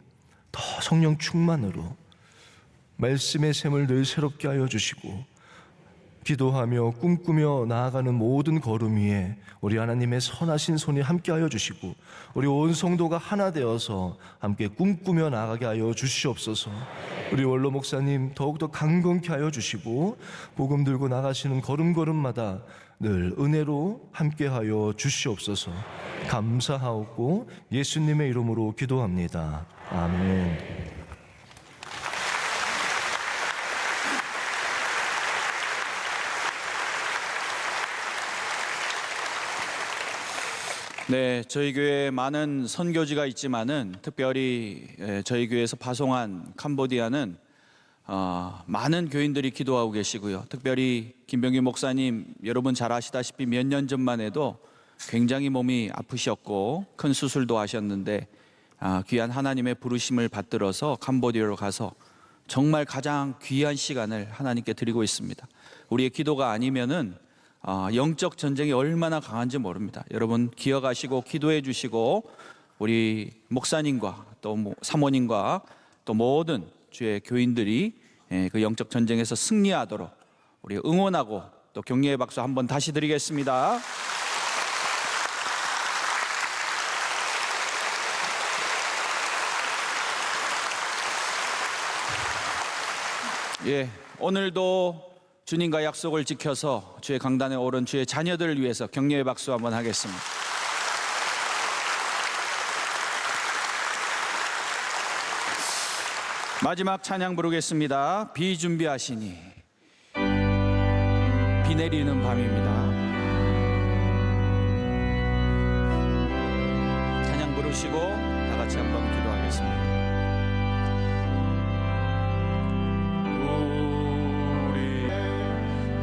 더 성령 충만으로 말씀의 샘을 늘 새롭게 하여 주시고 기도하며 꿈꾸며 나아가는 모든 걸음 위에 우리 하나님의 선하신 손이 함께하여 주시고 우리 온 성도가 하나 되어서 함께 꿈꾸며 나아가게 하여 주시옵소서. 우리 원로 목사님 더욱더 강건케 하여 주시고 복음 들고 나가시는 걸음걸음마다 늘 은혜로 함께하여 주시옵소서. 감사하옵고 예수님의 이름으로 기도합니다. 아멘. 네, 저희 교회에 많은 선교지가 있지만은 특별히 저희 교회에서 파송한 캄보디아는 많은 교인들이 기도하고 계시고요. 특별히 김병기 목사님, 여러분 잘 아시다시피 몇 년 전만 해도 굉장히 몸이 아프셨고 큰 수술도 하셨는데 귀한 하나님의 부르심을 받들어서 캄보디아로 가서 정말 가장 귀한 시간을 하나님께 드리고 있습니다. 우리의 기도가 아니면은 영적 전쟁이 얼마나 강한지 모릅니다. 여러분 기억하시고 기도해 주시고 우리 목사님과 또 사모님과 또 모든 주의 교인들이 그 영적 전쟁에서 승리하도록 우리 응원하고 또 격려의 박수 한번 다시 드리겠습니다. 예, 오늘도 주님과 약속을 지켜서 주의 강단에 오른 주의 자녀들을 위해서 격려의 박수 한번 하겠습니다. 마지막 찬양 부르겠습니다. 비 준비하시니. 비 내리는 밤입니다. 찬양 부르시고 다 같이 한번 기도하겠습니다.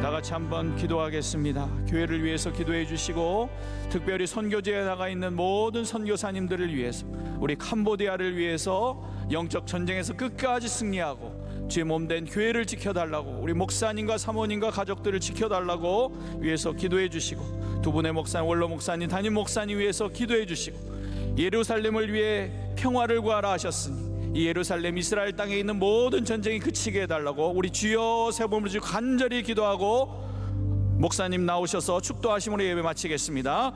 다 같이 한번 기도하겠습니다. 교회를 위해서 기도해 주시고 특별히 선교지에 나가 있는 모든 선교사님들을 위해서 우리 캄보디아를 위해서 영적 전쟁에서 끝까지 승리하고 주의 몸된 교회를 지켜달라고 우리 목사님과 사모님과 가족들을 지켜달라고 위해서 기도해 주시고 두 분의 목사님, 원로 목사님, 담임 목사님 위해서 기도해 주시고 예루살렘을 위해 평화를 구하라 하셨으니 이 예루살렘 이스라엘 땅에 있는 모든 전쟁이 그치게 해달라고 우리 주여 세 번을 주고 간절히 기도하고 목사님 나오셔서 축도하심으로 예배 마치겠습니다.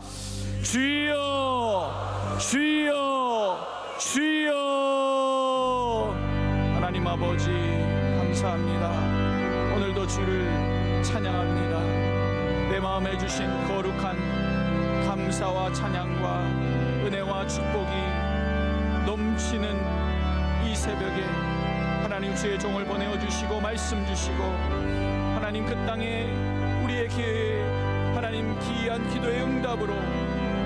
주여 주여 주여. 하나님 아버지 감사합니다. 오늘도 주를 찬양합니다. 내 마음에 주신 거룩한 감사와 찬양과 은혜와 축복이 넘치는 이 새벽에 하나님 주의 종을 보내어 주시고 말씀 주시고 하나님 그 땅에 우리의 기회에 하나님 기이한 기도의 응답으로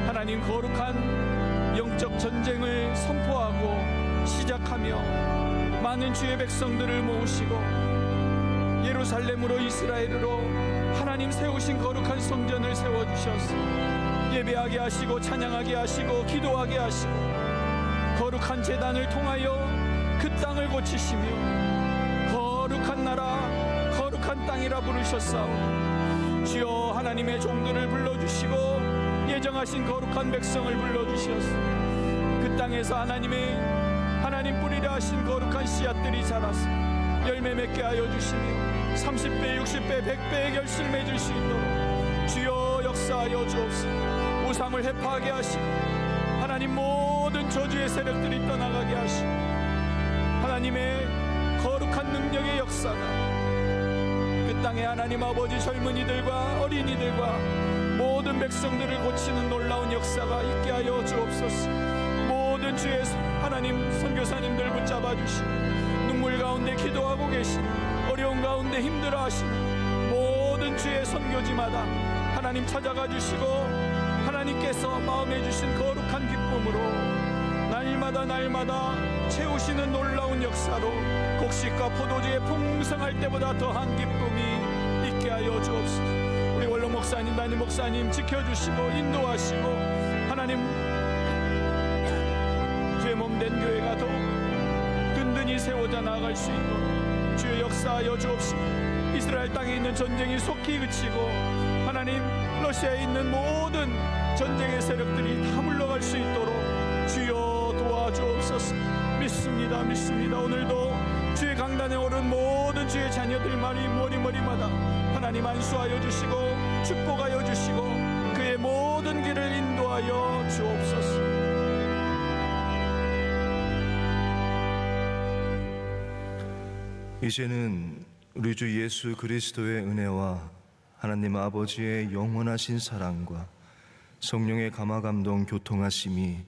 하나님 거룩한 영적 전쟁을 선포하고 시작하며 많은 주의 백성들을 모으시고 예루살렘으로 이스라엘으로 하나님 세우신 거룩한 성전을 세워주셔서 예배하게 하시고 찬양하게 하시고 기도하게 하시고 거룩한 제단을 통하여 그 땅을 고치시며 거룩한 나라 거룩한 땅이라 부르셨사오니 주여 하나님의 종들을 불러주시고 예정하신 거룩한 백성을 불러주셔서 그 땅에서 하나님 뿌리려 하신 거룩한 씨앗들이 자라서 열매 맺게 하여 주시며 30배 60배 100배의 결실을 맺을 수 있도록 주여 역사하여 주옵소서. 우상을 해파하게 하시고 하나님 모든 저주의 세력들이 떠나가게 하시고 하나님의 거룩한 능력의 역사가 그 땅에 하나님 아버지 젊은이들과 어린이들과 모든 백성들을 고치는 놀라운 역사가 있게 하여 주옵소서. 모든 주의 하나님 선교사님들 붙잡아 주시고 눈물 가운데 기도하고 계신 어려운 가운데 힘들어하시는 모든 주의 선교지마다 하나님 찾아가 주시고 하나님께서 마음에 주신 거룩한 기쁨으로 날마다 채우시는 놀라운 역사로 곡식과 포도주의 풍성할 때보다 더한 기쁨이 있게 하여 주옵소서. 우리 원로 목사님, 담임 목사님 지켜주시고 인도하시고 하나님 주의 몸된 교회가 더욱 든든히 세워져 나아갈 수 있도록 주의 역사하여 주옵시고 이스라엘 땅에 있는 전쟁이 속히 그치고 하나님 러시아에 있는 모든 전쟁의 세력들이 다 물러갈 수 있도록 주여 도와주옵소서. 믿습니다. 오늘도 주의 강단에 오른 모든 주의 자녀들만이 머리마다 하나님 안수하여 주시고 축복하여 주시고 그의 모든 길을 인도하여 주옵소서. 이제는 우리 주 예수 그리스도의 은혜와 하나님 아버지의 영원하신 사랑과 성령의 감화 감동 교통하심이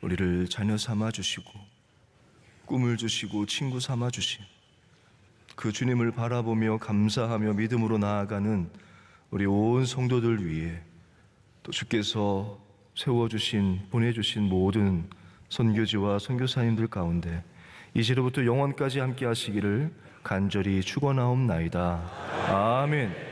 우리를 자녀 삼아 주시고 꿈을 주시고 친구 삼아 주신 그 주님을 바라보며 감사하며 믿음으로 나아가는 우리 온 성도들 위해 또 주께서 세워주신 보내주신 모든 선교지와 선교사님들 가운데 이제로부터 영원까지 함께 하시기를 간절히 축원하옵나이다. 아멘.